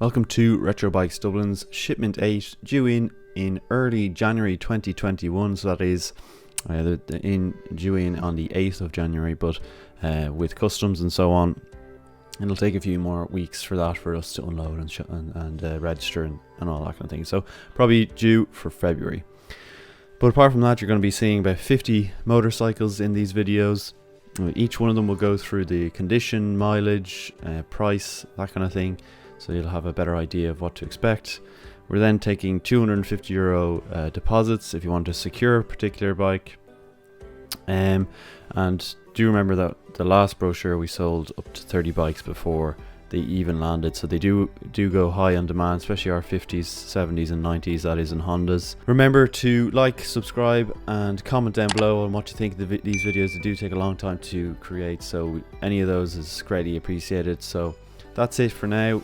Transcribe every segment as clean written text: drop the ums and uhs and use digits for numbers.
Welcome to Retro Bikes Dublin's Shipment 8, due in early January 2021, so that is due in on the 8th of January, but with customs and so on, it'll take a few more weeks for that for us to unload and register and all that kind of thing, so probably due for February. But apart from that, you're going to be seeing about 50 motorcycles in these videos. Each one of them will go through the condition, mileage, price, that kind of thing, so you'll have a better idea of what to expect. We're then taking €250 deposits if you want to secure a particular bike. And do remember that the last brochure we sold up to 30 bikes before they even landed, so they do go high on demand, especially our 50s, 70s and 90s, that is, in Hondas. Remember to like, subscribe and comment down below on what you think of these videos. They do take a long time to create, so any of those is greatly appreciated. So that's it for now.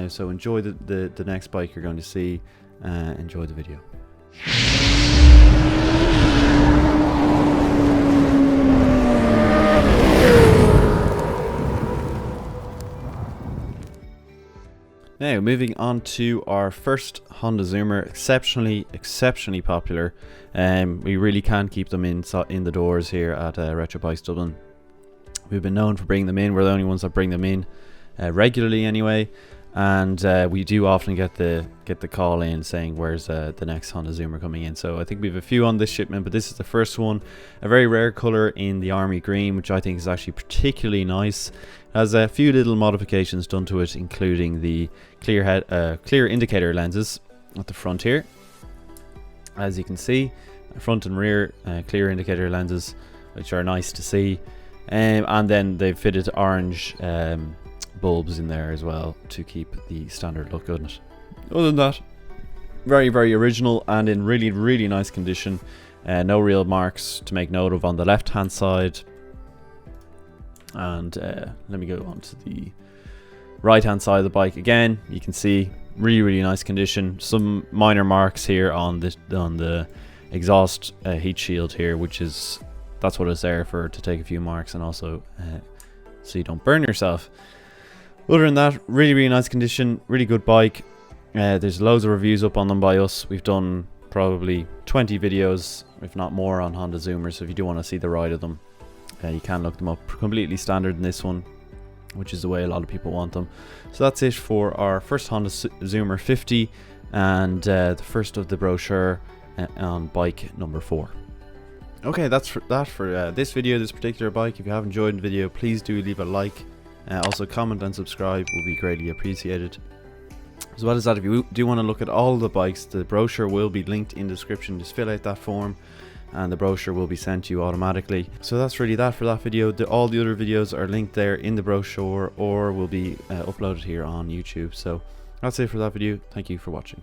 So enjoy the next bike you're going to see. Enjoy the video. Now moving on to our first Honda ZOOMER, exceptionally popular. We really can keep them in the doors here at Retro Bikes Dublin. We've been known for bringing them in. We're the only ones that bring them in regularly anyway, and we do often get the call in saying where's the next Honda ZOOMER coming in. So I think we have a few on this shipment, but this is the first one, a very rare color in the army green, which I think is actually particularly nice. It has a few little modifications done to it, including the clear indicator lenses at the front here, as you can see, front and rear clear indicator lenses, which are nice to see, and then they've fitted orange bulbs in there as well to keep the standard look on it. Other than that, very original and in really nice condition. No real marks to make note of on the left hand side, and let me go on to the right hand side of the bike. Again, you can see really nice condition. Some minor marks here on the exhaust heat shield here, which is, that's what it's there for, to take a few marks and also so you don't burn yourself. Other than that, really nice condition, really good bike. There's loads of reviews up on them by us. We've done probably 20 videos, if not more, on Honda ZOOMER, so if you do want to see the ride of them, you can look them up. Completely standard in this one, which is the way a lot of people want them. So that's it for our first Honda ZOOMER 50 and the first of the brochure on bike number 4. Okay, that's for this video, this particular bike. If you have enjoyed the video, please do leave a like. Also comment and subscribe will be greatly appreciated. As well as that, if you do want to look at all the bikes, the brochure will be linked in the description. Just fill out that form and the brochure will be sent to you automatically. So that's really that for that video. All the other videos are linked there in the brochure or will be uploaded here on YouTube. So that's it for that video. Thank you for watching.